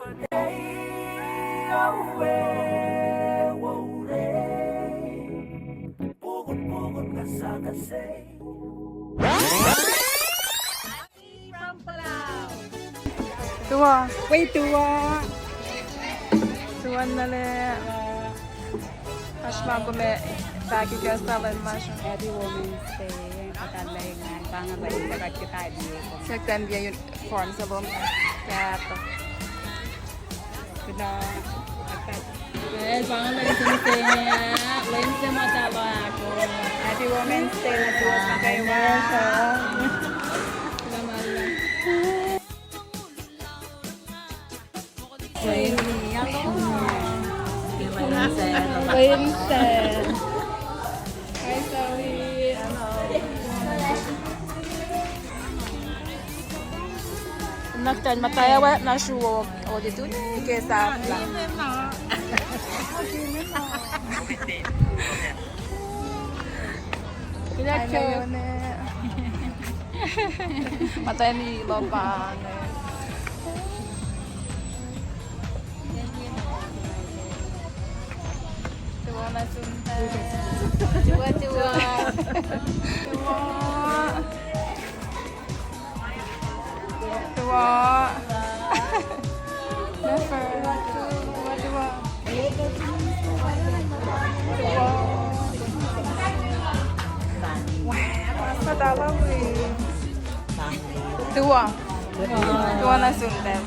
Tua. Wait, tua. Tuan nale. Asma kome bagi kasalan masuk. Every Women's Day akan layangan banget lagi dekat kita di. Sekten dia uniform sebelum kato. Kita akan. Banget lagi sini Wednesday mata lo aku. Happy Women's Day na tuh sampai wasa. Wednesday. Hi Zoe. Naktan mataya wa na shuo o di tu ni ke sa la. Kaya ne. Mataya ni lo ba ne. Tuwa sunta. Tuwa. Never. Tuwa. Wah, apa dalam ni? Tuwa na sunta.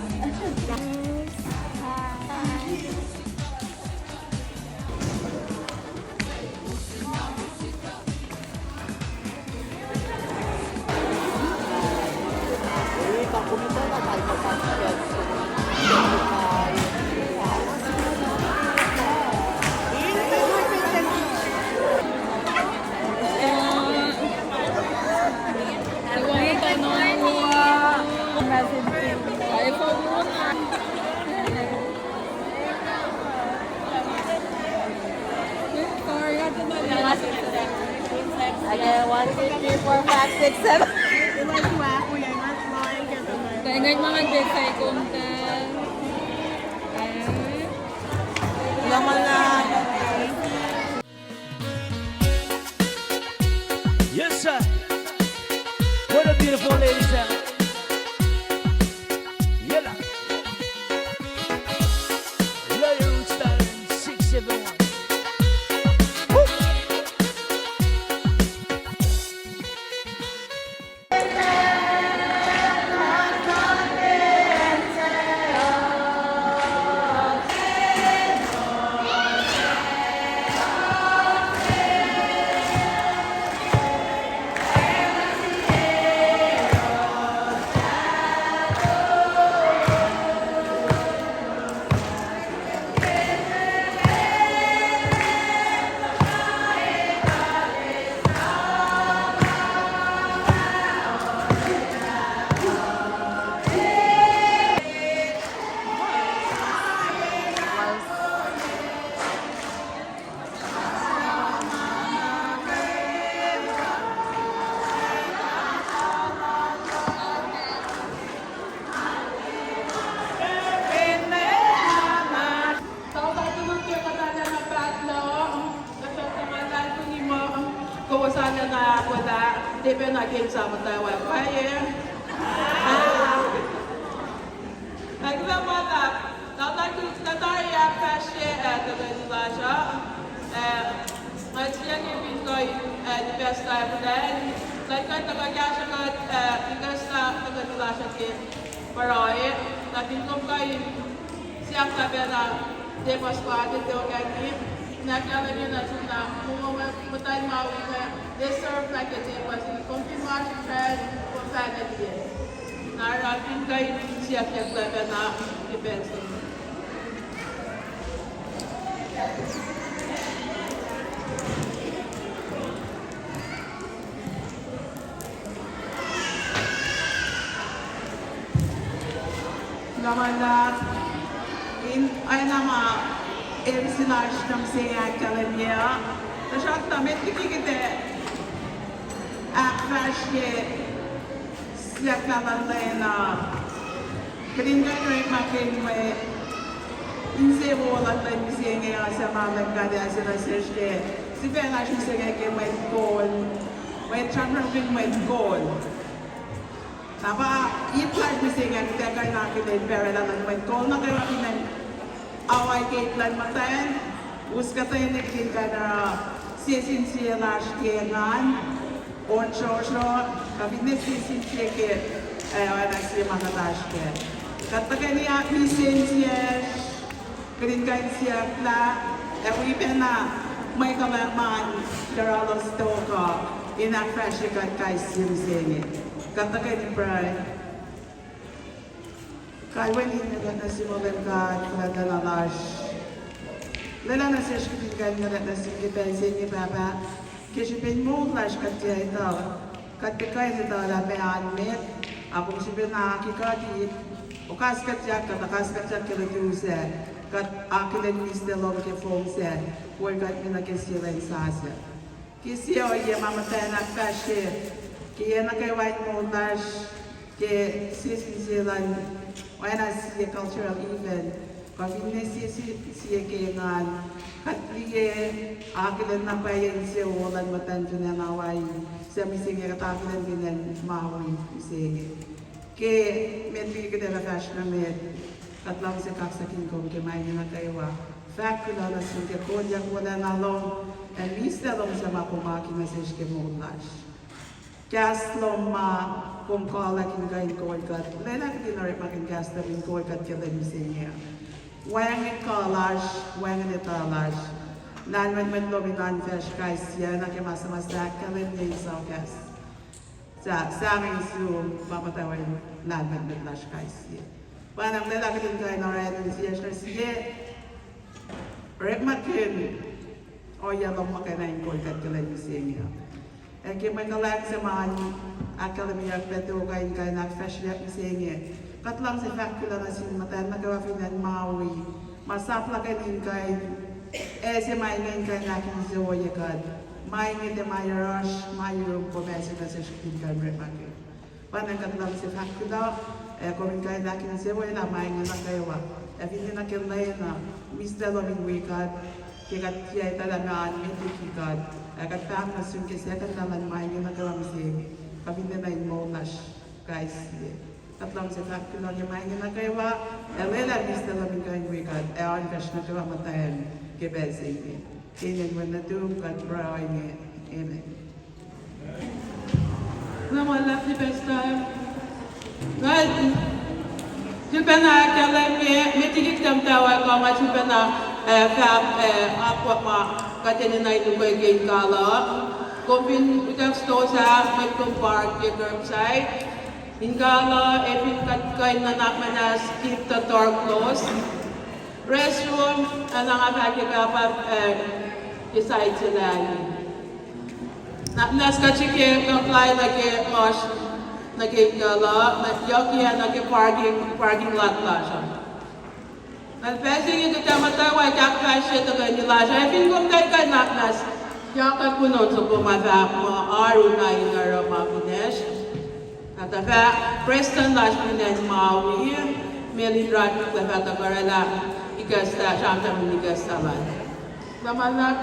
Ada 1, 2, 3, 4, 5, 6, 7. Ingat mga big kay kunta. Laman na. Yes, sir. What a beautiful lady, sir. Yeah. Loyal Roots Talent 671. Debe na game sama tayo kaya. Nagsamata, natari ya pashe organizasya. Ngayon yung pinkoy di best time din. Nagkatagagya siya bigas na organizasya kit Maui. Napinkom kayo siya sabi na Day2PartI ito ganyan. Nagkala niyo na suna mutay Maui na deserve like a Day2PartI. Continuation trend for family. Narapin kayo siya sabi na events. Naman na ay nama sinarş kamsaya kalemiya. Taşak tamet kikite akvaşye siyakalarına Keringan makin may insevo la tayo sa mga kada sa research si Bella siya ke may goal may champion may goal. Napa i-plan siya kita kaya nakin pero lang may goal na kayo kinan away kay plan matayan uska tayo naging kana sisin siya last kengan on show kabines sisin siya ke wala siya makatash ke katakan niya lisensiya keringan siya la ewi pena may kalaman karalos toka inakfashikan kay siya katakan ni pray kay wali na simulan ka kadalash Lala na siya keringan na sige pensin ni baba kasi pinmulash katya ito katikay ito la peanmet Apung si nakikati, ukas katyak kilitusa, kat akilan mistelom ke fongse, kuy kat minakisilan sasa. Kisiyo iya mamatay na kashe, kaya na kay white montage, ke sisilan, wala siya cultural event, kami siya kengan, kat liye akilan na payan siya walan matan pinanaway. Sa misingi katakilan binan Maui misingi. Ke medli kita na fashion med katlang sa kaksakin ko ke may na kaywa. Fact ko na sun ke kodya ko na long and mista long sa makumaki message ke montage. Gas long ma kung kala kin kain ko kat. Lela kin na makin gas na bin ko kat ke len misingi. Wang kalash, wang etalash. Nan man lobinan fish guys siya na kaya mas kalin din sa kas. Sa aming su pamatawin nan man lash guys siya. Panang lalaki din kayo na rin siya siya. Rek makin o yalong makanayin ko ikat kalin siya. E kaya may kalag sa mga akademiyak beto kayo na fish siya. Katlang si fakula na sinmatan na kawafinan Maui. Masapla kayo kayo Ese maingin ka nakin sa Oyakad. Maingin de Mayarosh, Mayurong Pomesi na sa Shkinkan Repake. Panangkatlang si Fakula, kumin kayo nakin sa Oyakad, maingin na kayo. Hindi na kinlayan na, Mr. Loving Wikad, kikat siya talagaan, mitikikad. Katang na sun kasi katalan maingin na kayo misimi. Kabindi na inmonash, guys. Katlang si Fakula, maingin na kayo. Elela Mr. Loving kayo Wikad, ewan kash na kayo matayan. Kebasing kinin man na doon kat braway niya. Amen. Naman lang di best time. God, chupa na kalam mitigit kam tawa ko ma chupa na fab apwa ma katin na ito ko game kala. Kumpin utak sto sa may park yung curbside. Ingala efin kat kain na nakmanas keep the door closed. Restroom, ang nakapagay kapag decide sila. Nas kachike apply lagi mosh nagigala, yokiya parking lot la siya. Nagpesing ito tamataway kakasya ito kanila siya. Efin kong kay naknas, yakag kunon sa pumata mo aru na inara mapinesh. Natafa, Preston lash pinen Maui, Melindrat naglafa takarala. Igasta, siyang tamang igasta man. Namalak.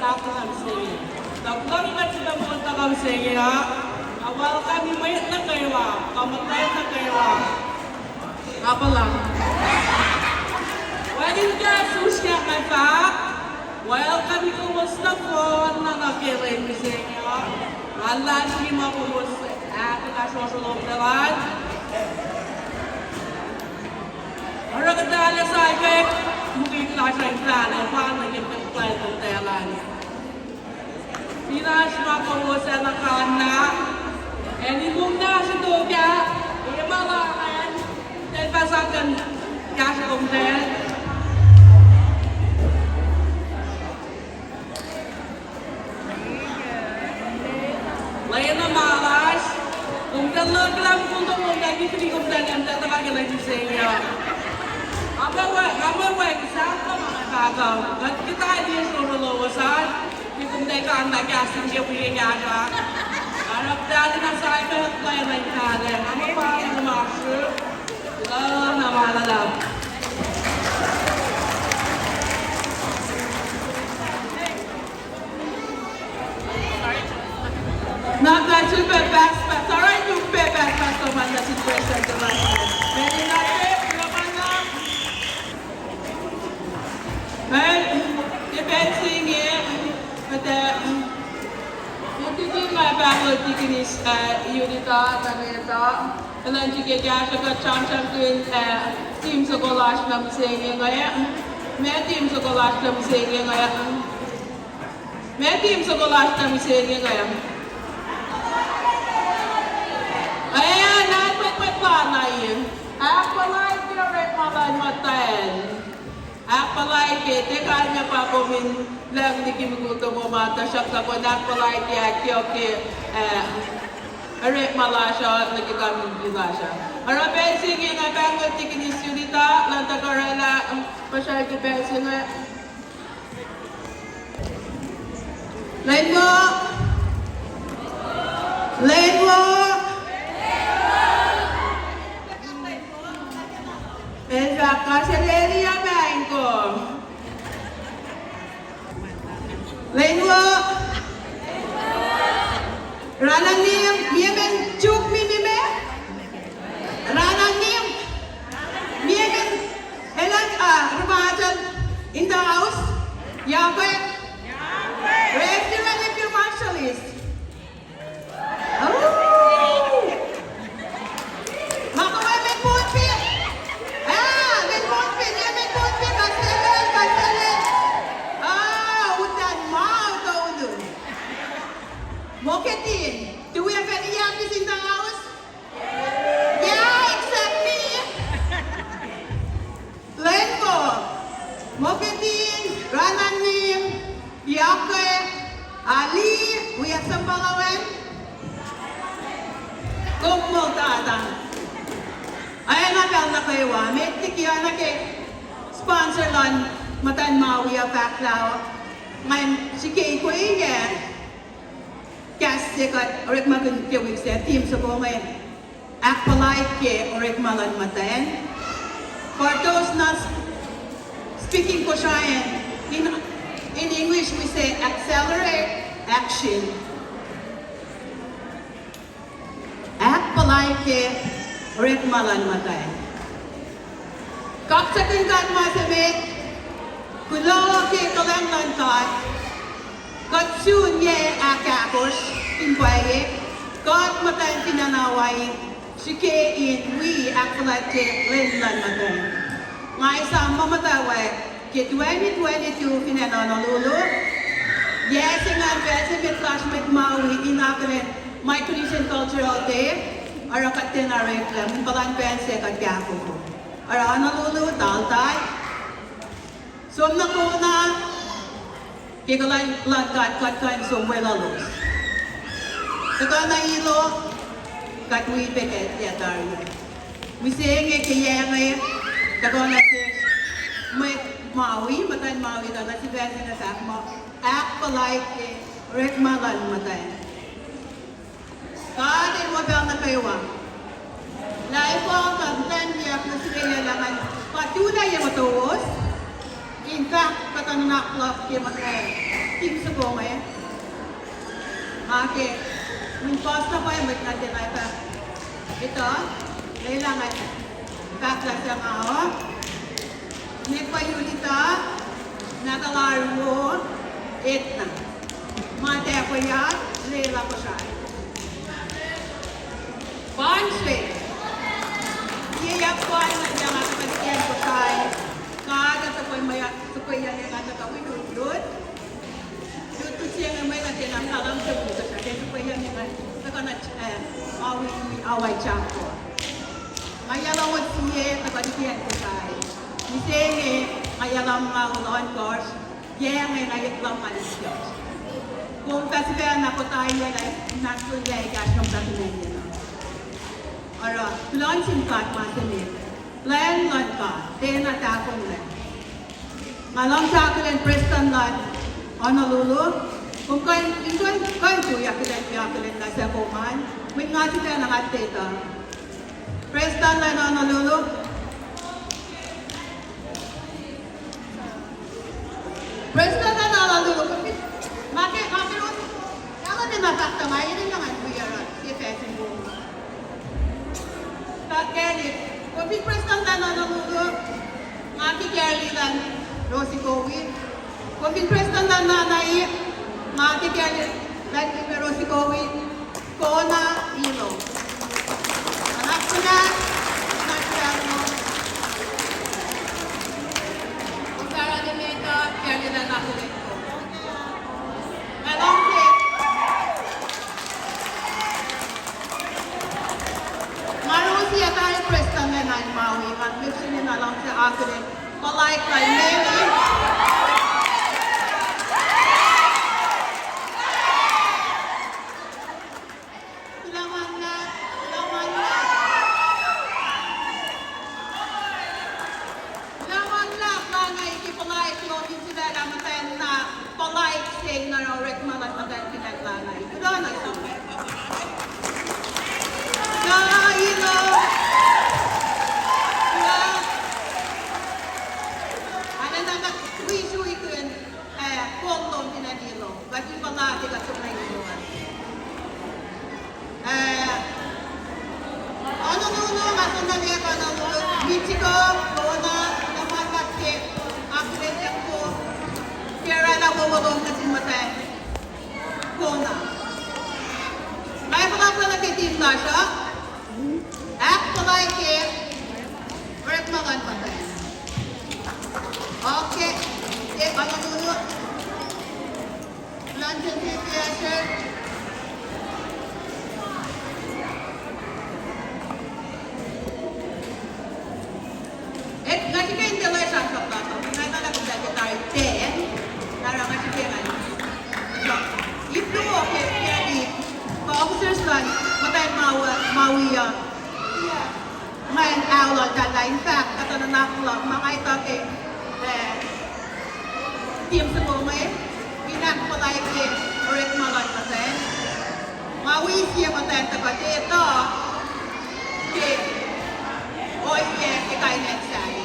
sakto ng sige. Naglang ka sila punta kang sige ha. Awal kami mayat na kayo ha. Kamatay na kayo ha. Apa lang. Wadin ka susya ka ka. While kami kumusta po na nakirin sa inyo. Allah si mapumusta. Ako ka susulong naman. Orang kata ada saya, mungkin kita saya plan, apa lagi plan tentang Tidak semua kawasan nakana, ini mungkin situ ya, ini malah kan, dan pasangan kasih komplain. Lain malas, mungkin lagi untuk mungkin kita komplain yang tak terkait lagi saya. Amawag sa mga kagaw. At kita hindi suruluwasan. Kung tayo ka ang nagyasin siya pili niya ka. Arap dali na sa akin at kaya na ikala. Amapang na maksyo. Ito na malalam. Not that you pay back, but alright, you pay back, but so much that is present to my head. Many not well, depending but yung my faculty kinis unita taneta and then you get jasha ka chamcham kuin team sa collage nam singing ngaya me team sa collage nam singing ngaya me team sa collage nam singing ngaya ayan nagpatpat pa na yun apalay direct malay matayan apalay ke kanya pa komin lang di kimuto mo mata siya ko apalay ke oke arek malasya nagkakamin bilasya ara pensing nga bangot tikinis yunita lanta karala pasya ke pensing nga lain mo Esa kaseleria bangko. Lainwo. Rananim yemen chuk minime. Rananim yemen elan rumajan in the house. Yahweh. Raise your hand if you're martialist. Oh. Moketin, do we have any youngers in the house? Yeah, except me. Lenko, Moketin, Rananim, Yake, Ali, we have some Balawan. Kumultata. Ayan na pala na kayo may tikiyan na sponsor lang matan Maui a baklaw. Ngayon, si Kay ko kasi kat orek magun kewik sa team sa bunga akpalay ke orek malan matayan. For those not speaking Kosrae, in English we say accelerate action. Akpalay ke orek malan matayan. Kaksakin kat masamit, kulo ke kalang lantat. God soon ye akakos in baye. God matan pinanaway. Sike in we akalate lenlan matan. Ngay sa mamataway. Ke 2022 pinananalulu. Yes, nga besi mit classmate Maui inakren my Christian Cultural Day. Arakat din areklam. Balan pense kat kako ko. Ara analulu taltay. So nakuna. Kaya lahat kat somewhere lalos. Ito na ilo, kat wipeket yatari. Misenge kaya ngayon, kako na si Maui, matan Maui na si Besi na sa mo, akpalay ke rekmalan matan. Kadin mo bel na kayo Lai po ang kantan niya na sila laman, patunay yung matuos. In fact, patanaklap kaya matay. team sa bunga eh. Maki, min posta ko ay natin ay pa. Ito, kailangan bakla siya mao. Nepa yunita, natalaro, etna. Mate ko yan, lela ko siya. Panswe. Iyak ko ay nandiyan at pagkiyan ko siya. Kada sa ko'y yan yung anak ako yun. Dito siya nga may natin ang alam sa buka siya. Dito ko'y yan yung Maui away siya ko. Mayalawad siya, napagkiyan ko siya. Misenge, mayalam nga ulon course, yan ngay ngayat lang malisyos. Kung festival na ko tayo ay nagsulay gas ng dahilan niya. Ora, tulon simpat masinit. Plan lot ka, tena takong lang. Malam sa akin Preston lot, Honolulu. Kung kayo tuyakilan na sa kuman, may nga sila ng ateta. Preston lot, Honolulu. Preston lot, Honolulu. Bakit ron? Ako din nataktamay, yun lang ang kuyaran. Si Fessin Boom. Kaya kung Preston lot, Honolulu, Maki Kelly lang, Rosie Cowie. Kung Preston lot, Nanay, Maki Kelly lang, Rosie Cowie, Kona, Ilo. Anak ko na, Nasyano. Kung Sara de Meta, Kelly lang ako rin ko. Malongke. Marusi at tayo Preston na ng Maui. Mag-mission nyo na lang sa ako rin. Palike kay Mary. Salamat na. Salamat na. Salamat na. Plangay ikipalike login sila ramatan na palike sing na rorek malamatan pinaglangay. Ito na samay. Ilo. Ano na nag-wishui ko yun, kondom pinanilo. Bagi palati ka sa mga iluan. Honolulu, masunali ako Honolulu. Michiko, Kona, Namakatke, Akredyak ko. Kaya na bumulong na sinmatay. Kona. May pala nagtitim na siya. Act like it. Work mga patay. Okay. Ano dulu? Luncheon session. Nasi kayo hindi lang siya sa plato. Pinagala ko dati tayo 10. Nara kasi kayo ano. So, if you okay, kaya di, pa-officers lang, matay Maui ngayon awal dala. In fact, kato na nakulog, mga ito team sa kumay, pinagpalay kay Rick Malon natin. Maui siya matay ito kasi ito, kay Oye, ikay netsay.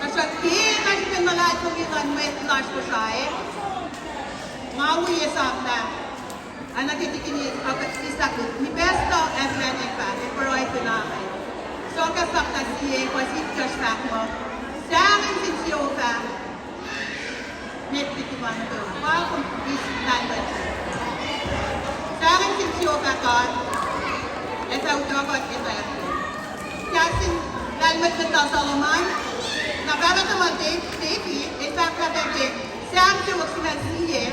Kasi kita siya pinalad kong ilan may flash ko siya Maui isang na. Ang nagtitikinis, isa ko, ni Besto, Efren, and Pati, pero ito namin. So, kasak na siya, wasit ka siya mo. Sa akin si Siyoka, netitiwan ko. Wow, kung isiplan ba siya. Sa akin si Siyoka ko, ito ko at ito ako. Kasi, lalmat na daw Solomon, nakakataman David, in fact, kapag siya ang siwag sila siya,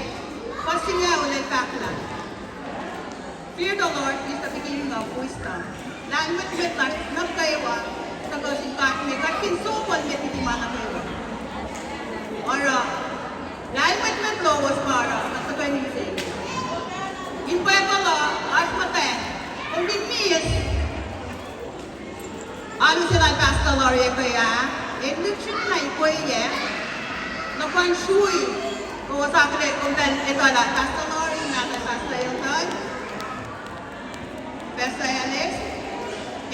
kasi nga ulit pakla. Fear the Lord is the beginning of wisdom. Lalmat na nagkayawa, tagasin kakme, kakinsukol met iti mana kayawa. Ora, lalmat na lowas para, nagkagay ni Giselle. In Pueblo, as maten, kung bigmiyas, ano sila pastoria kaya, lukshin na ikoye, napanshui, kung wasakre, kung ito ala, pastoria na nasasayon Versailles,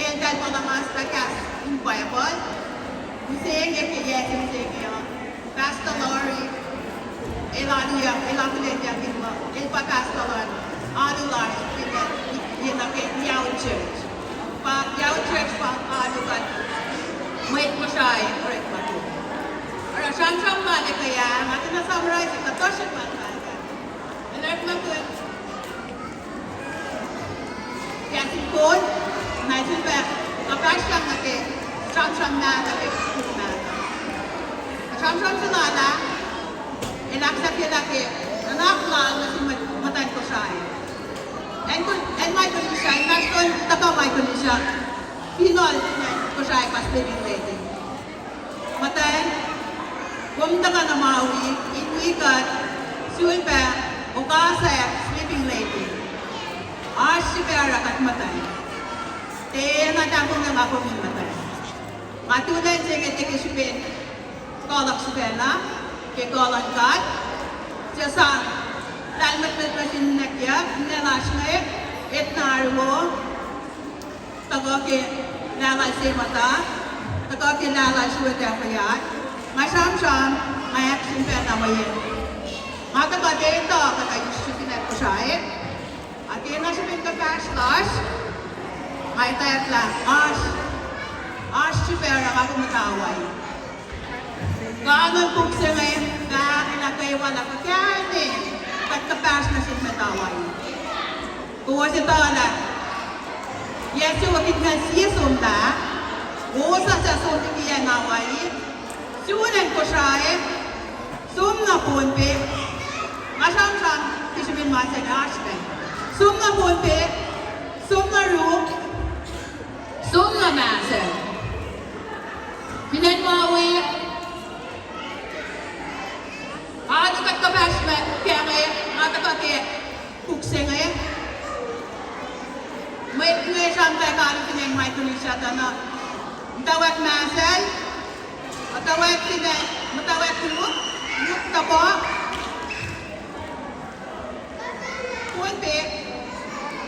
and then for the master cast in Bible, we say if you yes, we say Pastor Lori, elakulen filma, el pakastalan, adular, yinakin Yao Church. Pa Yao Church pa adukan, may Kosrae, correct ba ito? Ara siyang mali kaya, natin na summarize, katosyan man kaya. Alert na po, kaya sipon, natin ba, kapasyang natin, siyang na natin, siyang sinala, ilaksak ilaki, anak lang na si Matan Kosrae. And my condition, nasun taka my condition, pinol na Kosrae pas living lady. Matan, kumta ka na Maui, inuikat, suipa, ukasa, sleeping lady. Arsipera kat Matan. Te natapong ng ako ng Matan. Matunan siya kitikisipin, kolak sipela, kikolan kat, siya sa dalmat na sinakya, nilash na etnarwo, tago ki lalay si mata, tago ki lalay suwete kaya, masam-sam, mayak simpena mayin. Mata ka dito, katayusin at kusahin, at inasipin ka paslash, may tayat lang, sipera ako mataway. Kaanong pukse ngayon, ilagay wala ka kaya kapas na sin mataway. Kuha si Tala, Yesu wakit nga siya sumda, usa sa sumda kiya naway, sunan ko siya sumna punpe, masam-sam, kisipin masan aspen, sumna punpe, sumna room, sumna masan. Pinan Maui, ano kat kapas na kaya ngayon, kaya pukse ngayon. May siyang tayo pinang may tuloy siya na matawag masal, matawag tulog, yukta po, punpe,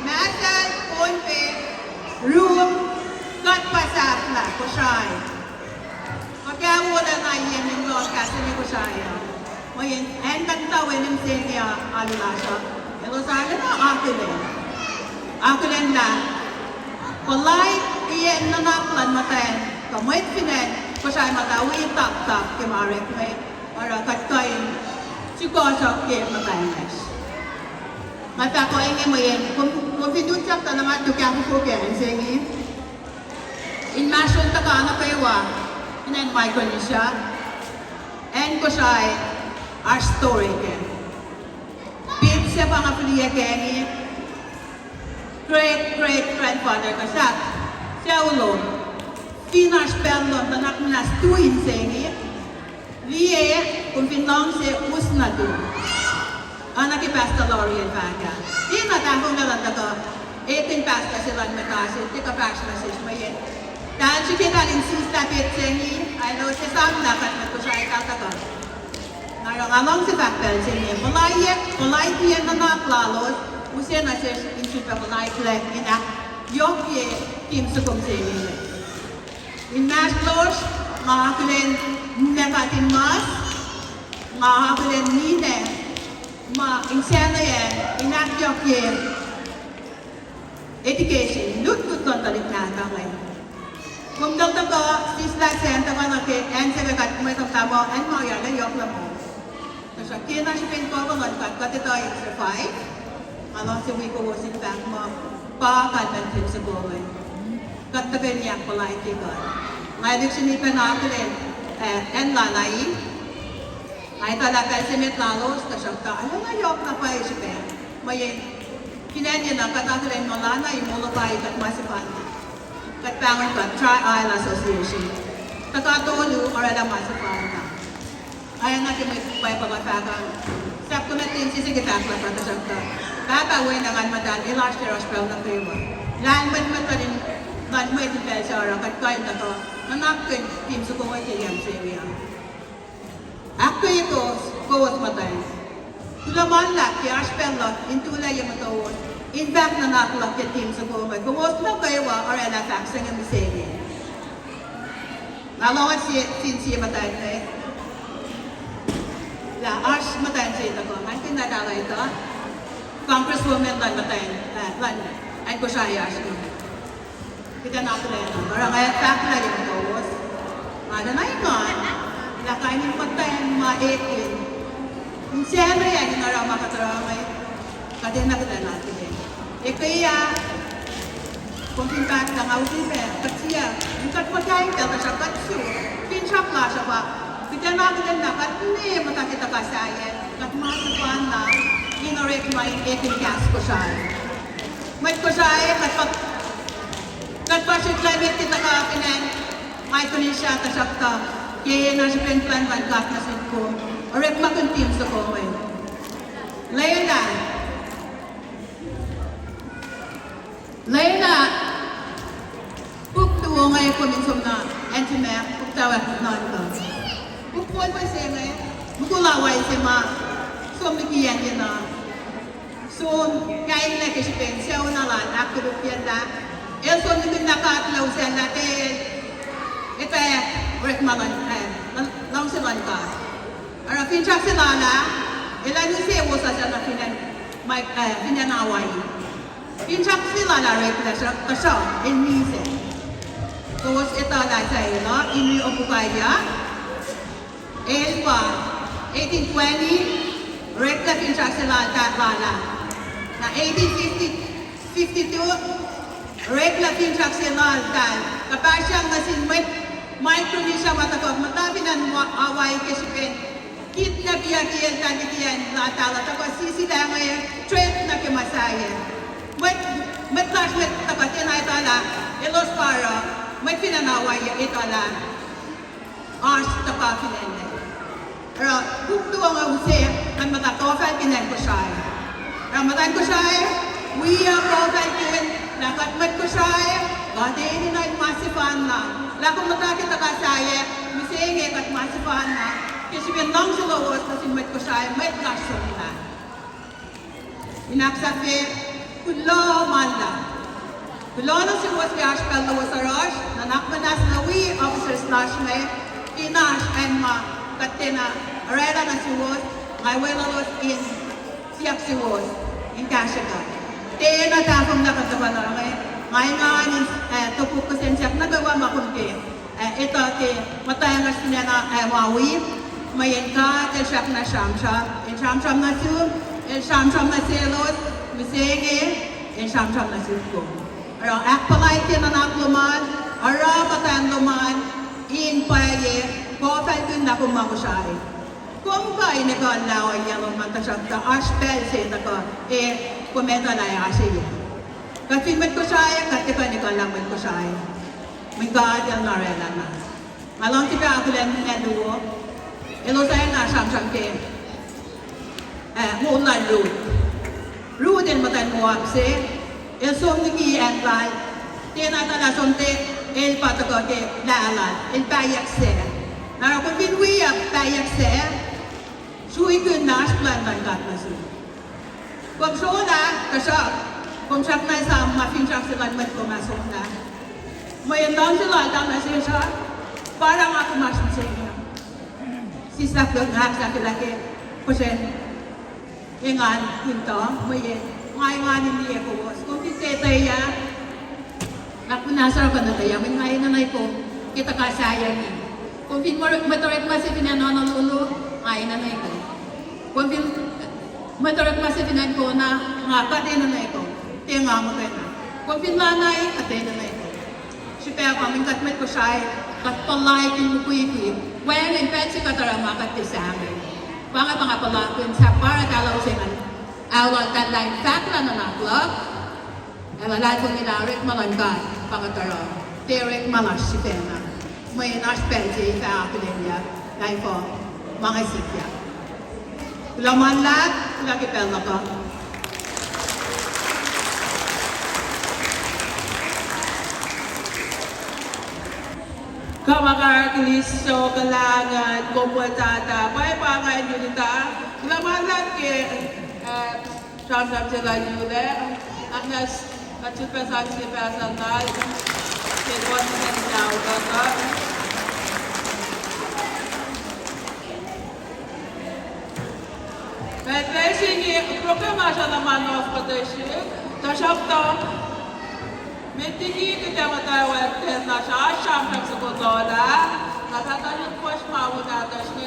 masal, punpe, room, katpasap na, Kosrae. Magkawala na yan yung Lord kasi ni Kosrae. Ngayon, and tagtawin ng siya alulasya. Ito sa akin na akulen. Akulen na. Kulay, iyan na naklan matayin. Kamoy pinen, Kosrae matawi tak-tak kimarek may para katkain sigosok kaya matayin next. Mata ko ingin mo yan, kung pinutsak ta naman tukyan ko kaya sige. In masyong taka na kayo inan Michael niya. And Kosrae, our story again. Big siya pang apuliya kaya great-grandfather ka siya ulo. Finas pelon, tanak na stuin sengi. Liye, kung pinong siya usna do. Anak pastoralian baka. Di na tangkong nalang taga, 18 pasta sila matasi, di ka pastor na siya mayin. Dahil siya kinalin sistapit sengi, ay lo siya samnakat na ko siya itataga. Ngayon, along si Bakbel sengi, mulai tiyan na naklalos, usiya na siya insupa mulai klek, inak, yokye, kim sukum sengi. In mas close, makakulen nekatin mas, makakulen nine, ma-insena yan, inakyok yan, education, lut-lut kontolik na kamay. Kung doktor ko, sisla senta ko na kaya, and sa kagat mo itong tamo, and mga yan, ayok na mo. Kasi kinasipin ko, kung kat ito ay survive, ano si Wiko was in fact mo, pa-kadventin sa buhay. Katagal niya ko like ito. Ngayon sinipan na ako rin, and lalay, ay talaga simit lalos, kasi alam na yok na pa isipin. May kinanya na katakarin mo lana, imulabay kat masipan. Katpangan ka, Tri-Isle Association. Kakatolo, orada masipan na. Ayan natin may pupay pagkakakang. Stop kumatin, sisigitak na patasakta. Kakawin na nga madan, ilarge the hospital na kayo. Lanman matarin, man mo ito pala sa orang, katkain na to, nanakin, team sa kung ito yung siya. Ako ito, kawat matay. Tulaman lang, kaya aspelot, intula yung matawon. In fact, nanakulak yung team sa kumay. Kung wala na kayo, or anak sa nga misegi. Nalawan siya matay na eh. la ash matayin sa ito ko. Ang pinadala ito, Congresswoman lan matayin, lan, ay ko siya ash ko. Kita natin na ito. Para kaya takla yung tawos. Ada na ikan, lakain yung matayin, maikin. Siyempre yan, yung narama kataramay. Kaya nakita natin eh. Kaya, kung pinpat lang ako din kasi yung katpagkain ka siya katsu, pinsak la siya pa. Kita natin na kat hindi matakita ka sa ayan, kat masupan na, inorek may ekikas ko siya. May ko siya eh, kat pa siya climate kita ka pinan, may kunin siya kasakta, kaya na siya pinplan man kat na sin ko, orek makuntim sa ko eh. Layla, buktuwa ngayon ko minsan na anti-map, buktawa ko na ito. Buktuwa pa siya ngayon, bukulaway siya ma, so mikiyan niya na. So, kain na kasi siya na lang, ako rupiyan na. So, nito nakatlaw siya natin. Ito eh, rek malan, lang sila ka. Ara, pinchak sila na, ilan yung siya wasa siya na pinanaway. Pinchak sila na rin na siya, inmise. Tapos ito na sa'yo, no? Inui Opukaya. Elpa, 1820, rin na pinchak sila tatlala. Na 1852, rin na pinchak sila tal. Kapag siyang nasinwit, micro niya siya matakot. Matabi na away kasi kit na biyagiyan, tanigiyan, natala. Tapos sisila ngayon, trade na kimasaya. May classmate tapat yan ay tala, ilos para, may pinanaway ito ala, ars tapa pinende. Pero, buktuwa nga usi, ang matatofal pinan ko siya. Ramatan ko siya, we are profile pin, nakatmat ko siya, gadeni na masipan na. Lakong matakit na kasaya, misingi at masipan na, kasi pinang sa lawas na sinmat ko siya, may klasyo nila. Inaksabi, Kulo manda. Kulo na si was yash pelo was arash. Nanakmanas na we officers slash me. Inash and ma katina. Arera na si was. Ngay welos in siyak si was in Kashika. Te na tapong nakataban na ngay. Ngay nga ni tupuk ko siyak nagawa makunti. Ito te matayangas niya na Maui. Mayin ka te siyak na shamsham. In shamsham na su. In shamsham na selos. Misenge, en shamsham na sitko. Arang akpalay na nakluman, arabatan luman, in paye, kofal kun na kumakusay. Kung pa inagon laway yalong mantasyak ta ashpel se na ko, komenta na ya siya. Kasi met ko siya, kasi pa inagon lang met ko siya. May gadyan na rela na. Malong tiga ako lang na duwo, ilo tayo na shamsham ke, mulan root. Ruden matan mo akse, el som niki enlal, tena tala som te el patakote lalan, el payak se. Nara kung binwiyak payak se, sui kun nash plan man kat masu. Kung so na, kasak, kung sak na sa mafin sak silan mat ko masok na. May lang sila tang na siya, parang ako masin sa inyo. Sisak ko ngak sa kilaki, kusen. Ingan punto, may ngayon niya ko. Kung kitay ya, nakunasar ko na tayo. May ngayon nanay ko, kita kasaya ni. Kung maturit masih pinanonolulo, ngayon nanay ko. Kung maturit masih pinan ko na ngakate nanay ko, tiya nga mo tayo na. Kung pinanay, ate nanay ko. Siya kami katmet ko siya, katpalay kinukuy-kuy. When in fact, si katarama katisa amin. Mga pangapalakun sa para kalaw sinan awal tandang fakla na naklog lalay kong inarik malanggan pangataro tirik malas si pena may naspelsi sa akin niya dahil po mga sikya laman lahat lagi pela ko Kamakakilis so kalangan komputada may pangalan yun ita lamanan ke shamsham sila yule aknas kachupesan si pesan dal ke buat sen jauh kata Versingi programmaasana manofkadeshi, tashapta. Mentigi kitama tawa na sham sa kotola. Nakakalit ko siya mauna kasi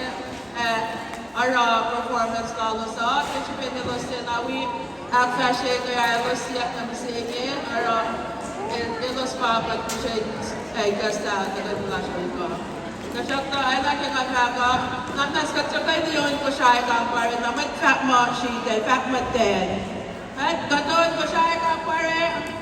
ara performance lalo sa kasi pinilos din nawi akashe kaya ilos siya kami sige ara ilos pa pag siya ay gasta tagad siya ko. Kasi ay nakikakaga natas katsakay diyon ko siya kang pare na may fat mo siya fat mo din. At ganon ko siya kang pare.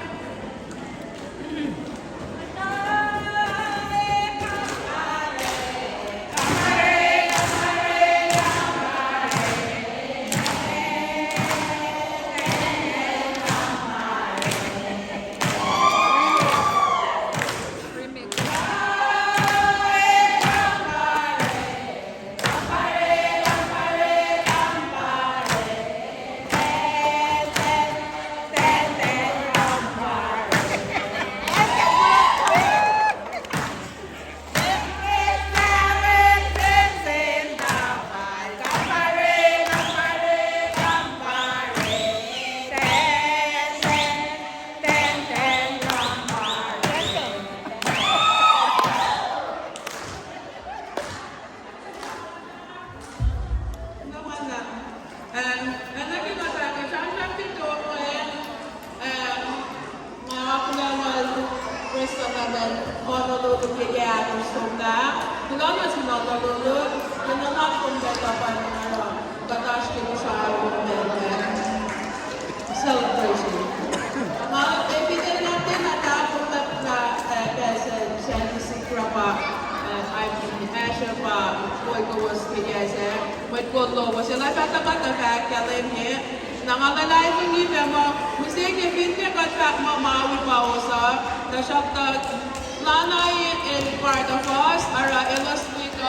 Maui in part of us, ara illustrated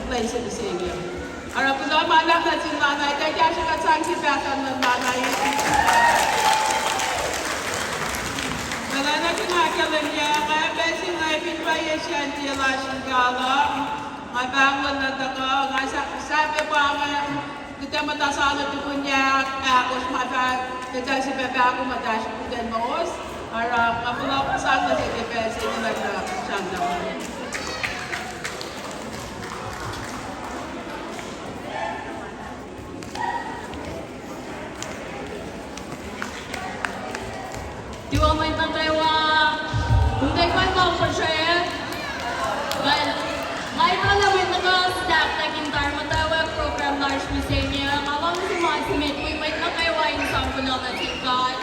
place in the city. Ara kung malak na si nanay, kaya siya katsang si Batan ng nanay. Wala na kinakalan niya, kaya besi nga ipinbayan siya ang tiyalasyon gala. May bangon na tako, nga sabi pa nga, kita matasalat ko niya, ako kita si Bebe ako matash ko din moos. Ara kapula ko sa na si Bebe sa nila na siyanda ko. Diwa mo yung tangrewa, kung tayo pa ito for sure. Well, may namin nag-stack na gintar matawag program large museum niya. Alam mo si Masimit, we might na kayo yung sampo na natingkat.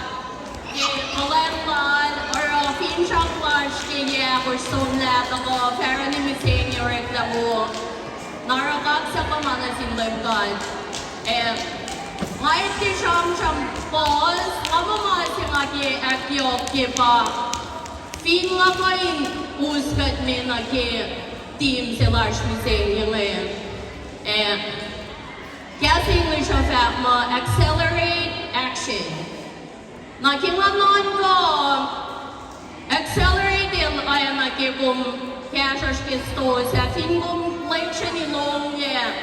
Malemlan, or film shop large kaya or stone lab ako, pero ni museum niya reklamo. Narakag sa pamanasin lagkad. Kahit di siyang pos, kamamasi nga ki pa. Film nga pa yung uskat mi na ki team sa large museum niya ngayon. Kasi English of mo, accelerate action. Nakinganon ko, accelerate yung kaya nakikum kaya siya kisto sa tingum like siya nilong niya.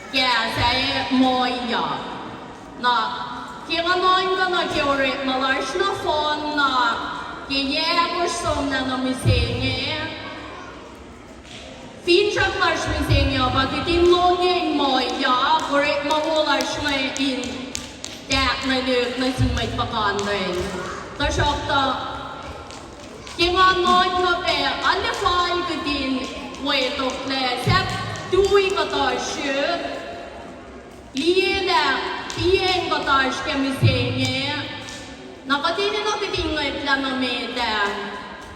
Kaya sa moya. Na kinganon ko na kiurit malarge na phone na kaya gusto na namising niya. Finchak large museum niya, pati tinlong niya yung moya, kurit mahularge na yung dak na nuk na simay pakandan. Tasyok ta, kinganon ko pe, alifay ko din, wetok le, sep tuwi ko ta siya, liye le, iyen ko ta siya museum niya, nakatinin ako tingay plan na meda,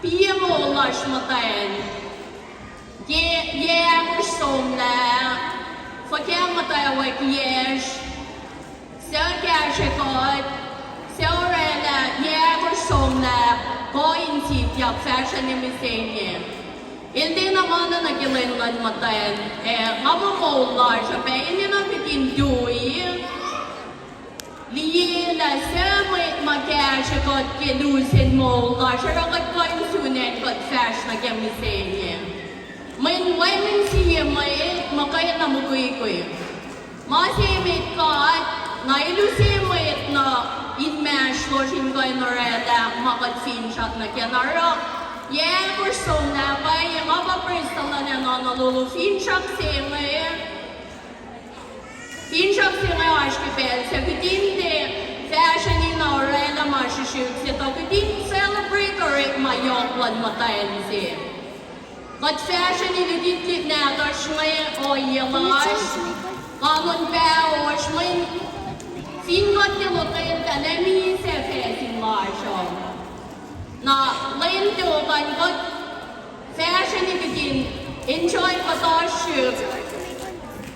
piye mo large matayin, Ye som la, fakir mata wak yesh, so kashikot, so rela ye som la, koin tit yak fashion imisenye. Hindi naman na nagilinlan matayan, mamo large, ape hindi na bitin dui. Liye la sa makashikot kilusin mo large, rakat koin sunet kot fashion na kamisenye. Mình quay mình xì mấy mà cái nằm quỳ mà xì mệt cả ngày lúc xì mệt nó in mash lo xin coi nó ra là mà cái phim shot nó kia nó rồi yeah we're so now by mà bà Bristol nó lulu phim shot xì mấy phim shot xì mấy acho que pensa que tem de fashion in our ela mas shoot se to que tem celebrate or my young one matayan xì but fashion in the deep now there's my oil Common bell or swing finger to look at the lemmy says in Marshall. Now, lane to one good fashion begin. Enjoy photoshoot.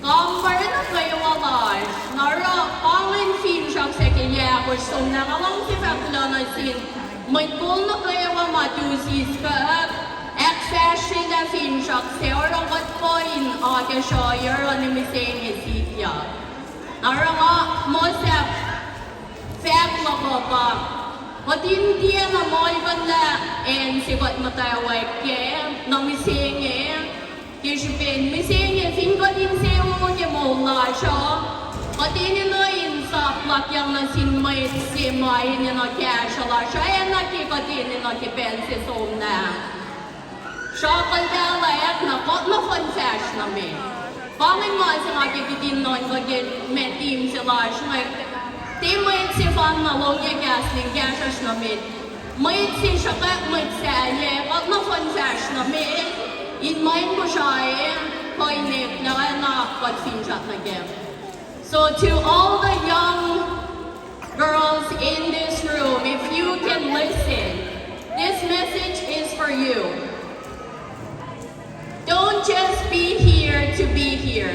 Comfort na kayo walas. Nara, pangin film shop second yeah, or so na along si Fakla na sin. May cool na kayo wa matusis ka. Fashion na film shop se orang kat point ake shoyer ani miseng esitya. Nara nga mo sa fact lako pa. Patin dia na mo iban la en sigot matayaway ke na miseng kisipin miseng fin ko din se mo ke mo la sho. Patin no in sa plakyang na sinmay simay ni na cash la siya na ki patin na ki pense so na. Shopal dalek na pot na fun fashion na me. Pangin mo sa mga kikitin noon bagay may team sila siya. Team mo si fan na longya gasling gasas na me. May si siya ka may sanye pot na fun fashion na me. In mind mo siya koinik na pot fin shot na game. So to all the young girls in this room, if you can listen, this message is for you. Don't just be here to be here.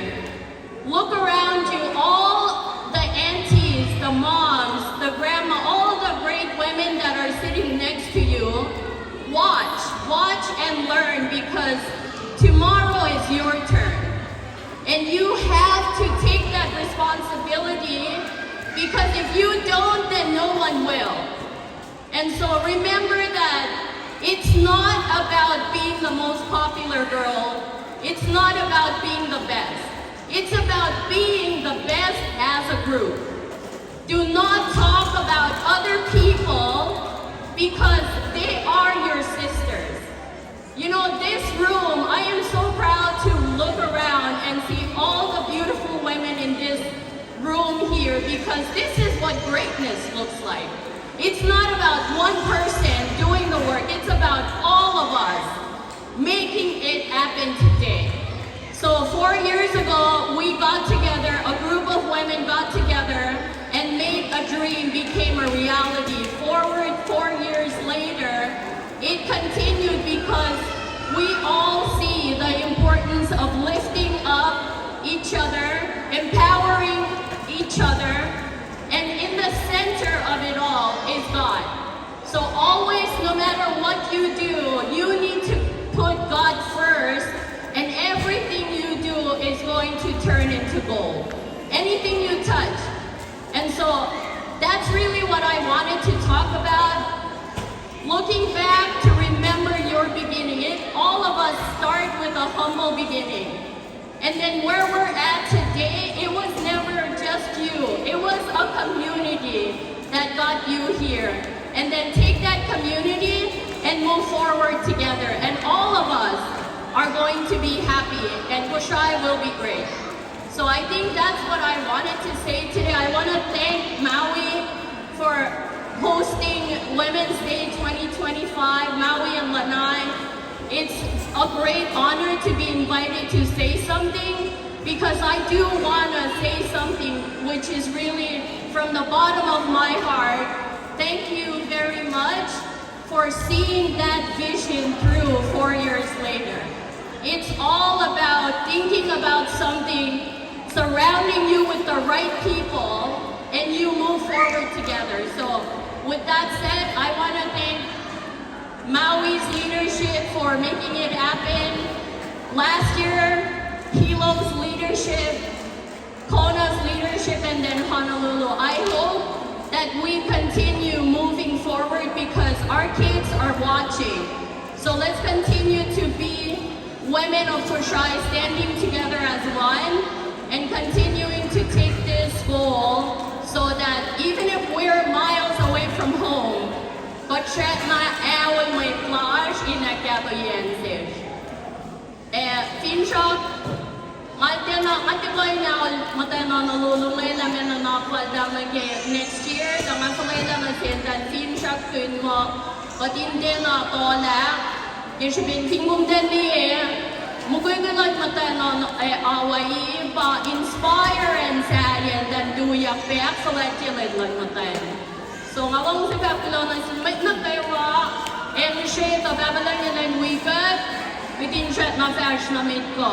Look around you, all the aunties, the moms, the grandma, all the great women that are sitting next to you. Watch and learn because tomorrow is your turn. And you have to take that responsibility because if you don't, then no one will. And so remember that it's not about being the most popular girl. It's not about being the best. It's about being the best as a group. Do not talk about other people because they are your sisters. You know, this room, I am so proud to look around and see all the beautiful women in this room here because this is what greatness looks like. It's not about one person doing the work, it's about all of us making it happen today. So 4 years ago, we got together, a group of women got together and made a dream became a reality. Forward 4 years later, it continued because we all see the importance of lifting up each other, empowering each other, and in the center of it all is God. So always, no matter what you do, you need to put God first, and everything you do is going to turn into gold. Anything you touch. And so that's really what I wanted to talk about. Looking back to remember your beginning. All of us start with a humble beginning. And then where we're at today, it was never just you. It was a community that got you here. And then take that community and move forward together. And all of us are going to be happy. And Keynote will be great. So I think that's what I wanted to say today. I want to thank Maui for hosting Women's Day 2025, Maui and Lanai. It's a great honor to be invited to say something because I do want to say something which is really from the bottom of my heart. Thank you very much for seeing that vision through 4 years later. It's all about thinking about something, surrounding you with the right people, and you move forward together. So with that said, I want to thank Maui's leadership for making it happen. Last year, Hilo's leadership, Kona's leadership, and then Honolulu. I hope that we continue moving forward because our kids are watching. So let's continue to be women of Keynote standing together as one and continuing to take this goal so that even if we're miles away from home, but chat na away may flash in a katoyenses. Finshop, matibay na matana nalulungay namin na nakwalda next year, namasulay na nasentan finshop kun mo, patindi na tola, kisibin tingum din niya, mukoy galad matana away pa inspire and sayan dan duya pek salatilid lang matana. So ngawang sa kapulo na sinmit na kayo and siya ito babalang nila ng wicked within siya na fash na mate ko.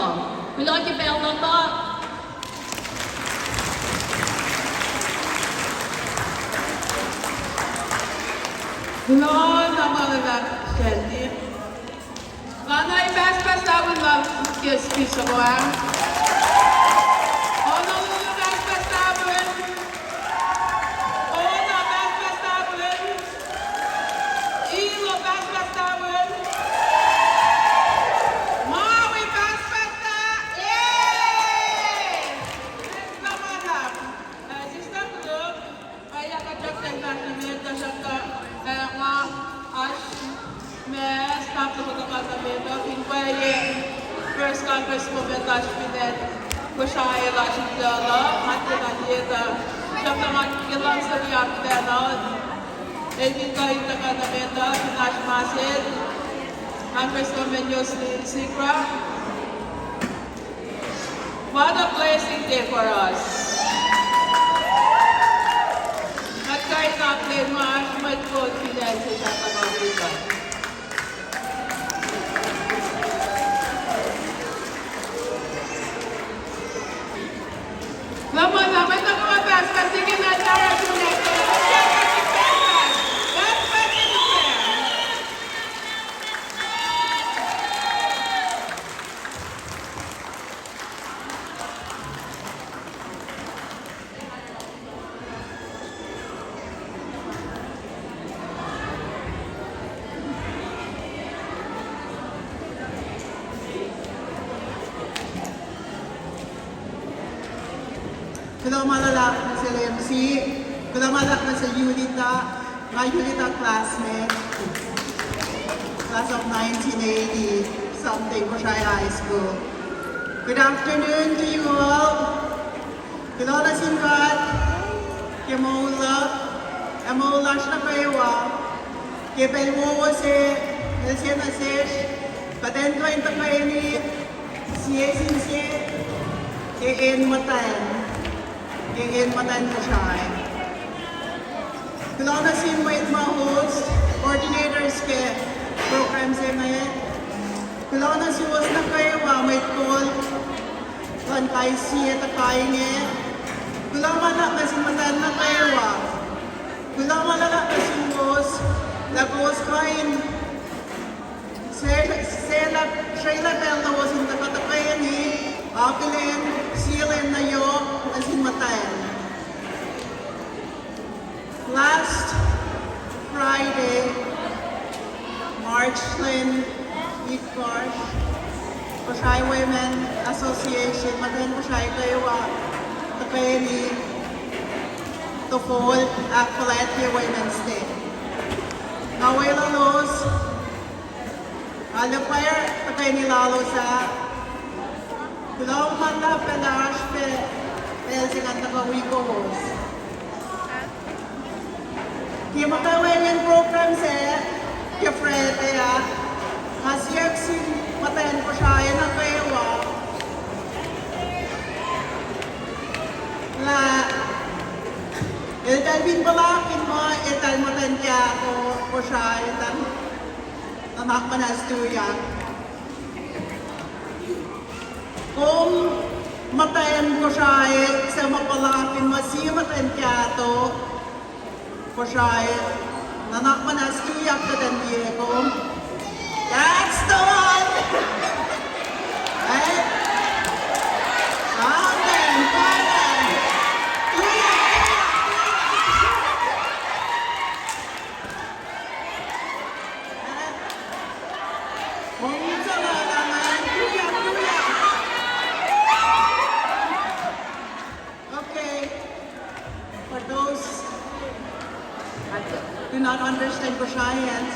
Kulot yung bell na to. Kulot na mga nag-shelty. Kana yung best tawin lang kiss ako First Congress movement touch with that Day2PartI election dialogue, until I hear the Shaftaman Kilans of Yapdana, Edinka Itakanamenda, Nash Masid, Congresswoman Yoselin Sikra. What a blessing day for us. Nagkain natin maash mag-confidence sa Shaftaman. Vamos lá, mas não vamos atrás, vai ter que nadar a boneca. Kung malalak na sila MC, kung malalak na sa Unita, my Unita classmate, class of 1980, something, Day2PartI High School. Good afternoon to you all. Kilala singkat, Kemoula Shnapewa, Kepelwo se, Elsiena Sesh, Patento Intakaini, Siye Sinse, Keen Matan. Ingin matan ko siya. Kailangan na sinwait mga host, coordinators ke programs e ngayon. Kailangan na si host na kayo may call, kan kay siya takay niya. Kailangan na si matan na kayo kailangan na si host, lagos kain. Shayla bell na host yung nakatakay ni, Apilin, Silin na yok, asin matayan. Last Friday, March 10, Day2PartI Women Association, matayan ko siya kayo tapeni to hold at Colette Women's Day. Naway lalos, alapaya tapeni lalo sa Kulaw mala pelash pe singan nakawiko hos. Kaya matawayan program se kaya frete Hasyak si matayan ko siya na kayo la ital bin balakin mo ital matayan kaya ko siya ital namak manas tuyak. Kung matayan ko siya sa mapalapin matayan kaya ko siya nanak manas tuyak ka dan Diego. That's the one! Right? Amen! Amen! Kung sa lalangan, not understand science,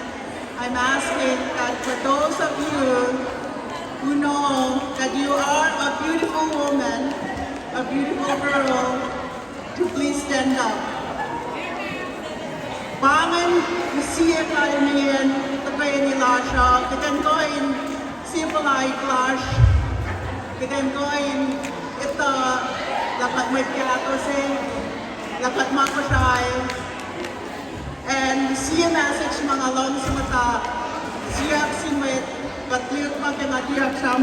I'm asking that for those of you who know that you are a beautiful woman, a beautiful girl, to please stand up. Pangan siya kalimian tapay nila siya. Kitan ko in simple clash. Kitan ko in ito lakat may piato lakat makusay. And siya message mga long sa mata. Siya simit patliot makinatiyak sa